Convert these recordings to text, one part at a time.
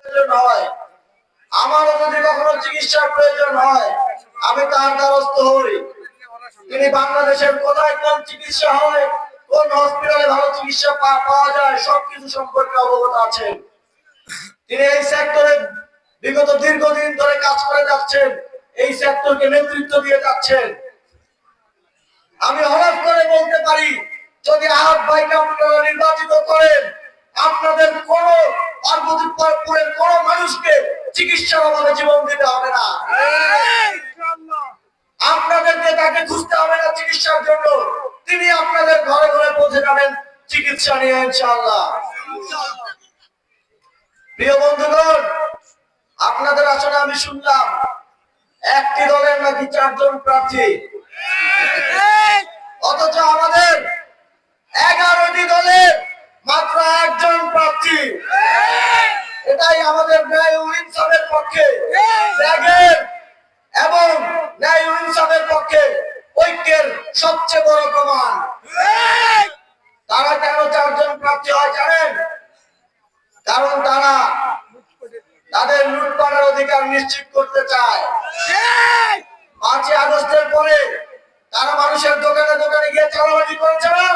প্রয়োজন হয়, আমারও যদি কখনো চিকিৎসার প্রয়োজন হয়, আমি তার দ্বারস্থ হই। তিনি বাংলাদেশের কোথায় কোন চিকিৎসা হয়, কোন হসপিটালে ভালো চিকিৎসা পাওয়া যায়, সবকিছু সম্পর্কে অবগত আছেন। তিনি এই সেক্টরে বিগত দীর্ঘদিন ধরে কাজ করে যাচ্ছেন, এই সেক্টরকে নেতৃত্ব দিয়ে যাচ্ছেন। আমি হঠাৎ করে বলতে পারি, যদি আহাদ ভাইকে আপনারা নির্বাচিত করেন, আপনাদের কোন পার্বতীপুরের কোন মানুষকে চিকিৎসার অভাবে জীবন দিতে হবে না। আপনাদেরকে তাকে খুঁজতে হবে না চিকিৎসার জন্য, তিনি আপনাদের ঘরে ঘরে পৌঁছে যাবেন চিকিৎসা নিয়ে ইনশাআল্লাহ। প্রিয় বন্ধুগণ, আপনাদের আসলে আমি শুনলাম একটি দলের নাকি 4 জন প্রার্থী, অথচ আমাদের 11টি দলের মাত্র 1 জন প্রার্থী। এটাই আমাদের ন্যায় ও ইনসাফের পক্ষে, ত্যাগের এবং ন্যায় ও ইনসাফের পক্ষে ঐক্যের সবচেয়ে বড় প্রমাণ। তারা কেন 4 জন প্রার্থী হয় জানেন? কারণ তারা তাদের লুটপাটের অধিকার নিশ্চিত করতে চায়। 5ই আগস্টের পরে তারা মানুষের দোকানে দোকানে গিয়ে চাঁদাবাজি করেছে না?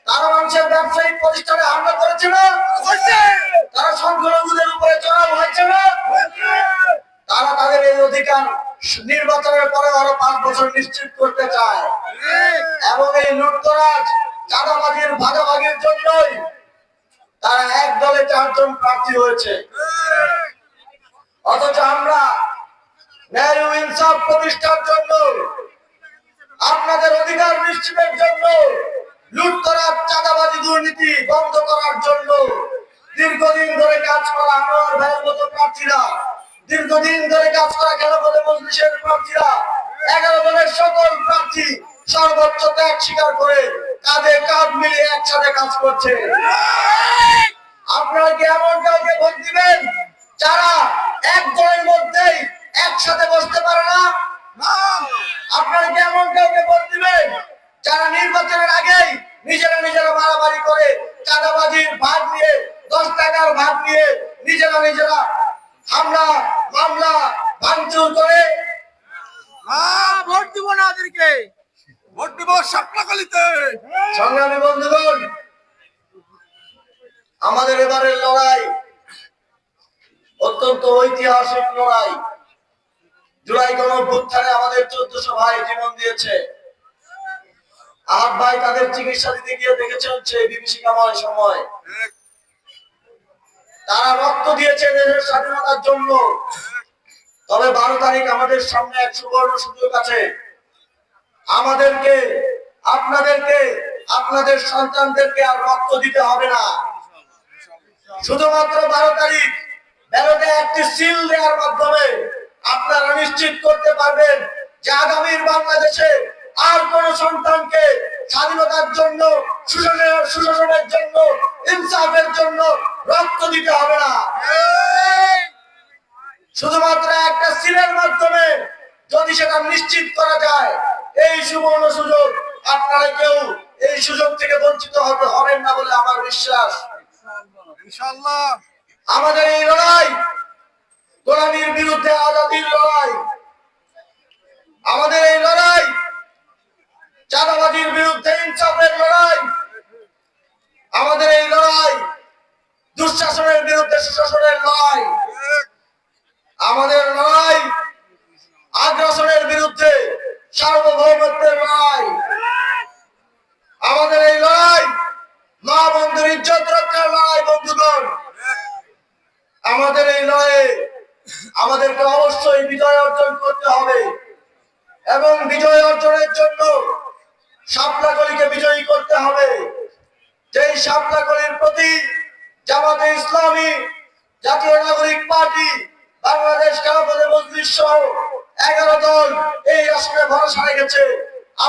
তারা মানুষের ব্যবসায়িক প্রতিষ্ঠানে হামলা করেছে না? তারা সংখ্যালঘুদের উপরে চড়াও হয়েছে না? তারা তাদের এই অধিকার নির্বাচনের পরে আরো 5 বছর নিশ্চিত করতে চায়। এবং এই লুটতরাজ চাঁদাবাজির ভাগাভাগির জন্যই তারা এক দলে 4 জন প্রার্থী হয়েছে। অথচ আমরা ন্যায় ও ইনসাফ প্রতিষ্ঠার জন্য, আপনাদের অধিকার নিশ্চিতের জন্য, লুটতরাজ চাঁদাবাজি দুর্নীতি বন্ধ করার জন্য দীর্ঘদিন ধরে কাজ করা আমার ভাইয়ের মতো প্রার্থীরা, দীর্ঘদিন ধরে কাজ করা খেলাফতে মজলিসের প্রার্থীরা, 11 দলের সকল প্রার্থী সর্বোচ্চ ত্যাগ স্বীকার করে কাঁধে কাঁধ মিলিয়ে একসাথে কাজ করছে। আপনারা কি এমন কাউকে ভোট দিবেন যারা এক দলের মধ্যেই একসাথে বসতে পারে না? আপনারা কি এমন কাউকে ভোট দিবেন যারা নির্বাচনের আগেই নিজেরা মারামারি করে, চাঁদাবাজির ভাগ নিয়ে, 10 টাকার ভাগ নিয়ে নিজেরা হামলা মামলা ভাঙচুর করে? ভোট দিব না, ওদেরকে ভোট দিব শাপলাকলিতে। সংগ্রামী বন্ধুগণ, আমাদের এবারের লড়াই অত্যন্ত ঐতিহাসিক লড়াই। জুলাই গণঅভ্যুত্থানে আমাদের 1400 ভাই জীবন দিয়েছে। আহাদ ভাই তাদের চিকিৎসা দিতে গিয়ে দেখেছেন সেই বিভীষিকাময় সময়। তারা রক্ত দিয়েছে দেশের স্বাধীনতার জন্য। তবে 12 তারিখ আমাদের সামনে এক সুবর্ণ সুযোগ আছে। আমাদেরকে, আপনাদেরকে, আপনাদের সন্তানদেরকে আর রক্ত দিতে হবে না। শুধুমাত্র 12 তারিখ ব্যালটে একটি সিল দেওয়ার মাধ্যমে আপনারা নিশ্চিত করতে পারবেন যে আগামীর বাংলাদেশে আর কোন সন্তানকে স্বাধীনতার জন্য, সুশাসনের জন্য, ইনসাফের জন্য রক্ত দিতে হবে না। শুধুমাত্র একটা সিলের মাধ্যমে যদি সেটা নিশ্চিত করা যায়, এই সুবর্ণ সুযোগ আপনারা কেউ এই সুযোগ থেকে বঞ্চিত হবেন না বলে আমার বিশ্বাস। ইনশাআল্লাহ আমাদের এই লড়াই গোলামীর বিরুদ্ধে আজাদির লড়াই। আমাদের এই লড়াই চাঁদাবাজির বিরুদ্ধে ইনসাফের লড়াই। আমাদের এই লড়াই দুঃশাসনের বিরুদ্ধে সুশাসনের লড়াই। আমাদের লড়াই আগ্রাসনের বিরুদ্ধে সার্বভৌমত্বের লড়াই। আমাদের এই লড়াই মা বন্ধুর ইজ্জত রক্ষার লড়াই। বন্ধুগণ, আমাদের এই লড়াইয়ে আমাদেরকে অবশ্যই বিজয় অর্জন করতে হবে এবং বিজয় অর্জনের জন্য শাপলাকলিকে বিজয়ী করতে হবে। যেই শাপলাকলির প্রতি জামাতে ইসলামী, জাতীয় নাগরিক পার্টি, বাংলাদেশ খেলাফতে মজলিস সহ 11 দল এই আসনে ভরসা রেখেছে।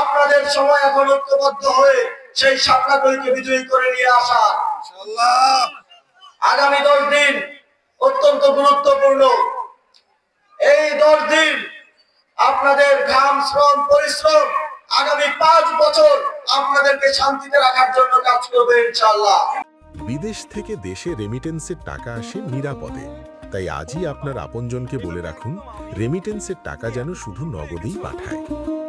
আপনাদের সময় এখন ঐক্যবদ্ধ হয়ে সেই শাপলাকলিকে বিজয়ী করে নিয়ে আসা। ইনশাআল্লাহ আগামী 10 দিন অত্যন্ত গুরুত্বপূর্ণ। এই 10 দিন আপনাদের ঘাম, শ্রম, পরিশ্রম আগামী 5 বছর আপনাদেরকে শান্তিতে রাখার জন্য কাজ করবে ইনশাআল্লাহ। বিদেশ থেকে দেশে রেমিটেন্সের টাকা আসে নিরাপদে। তাই আজই আপনার আপনজনকে বলে রাখুন, রেমিটেন্সের টাকা যেন শুধু নগদেই পাঠায়।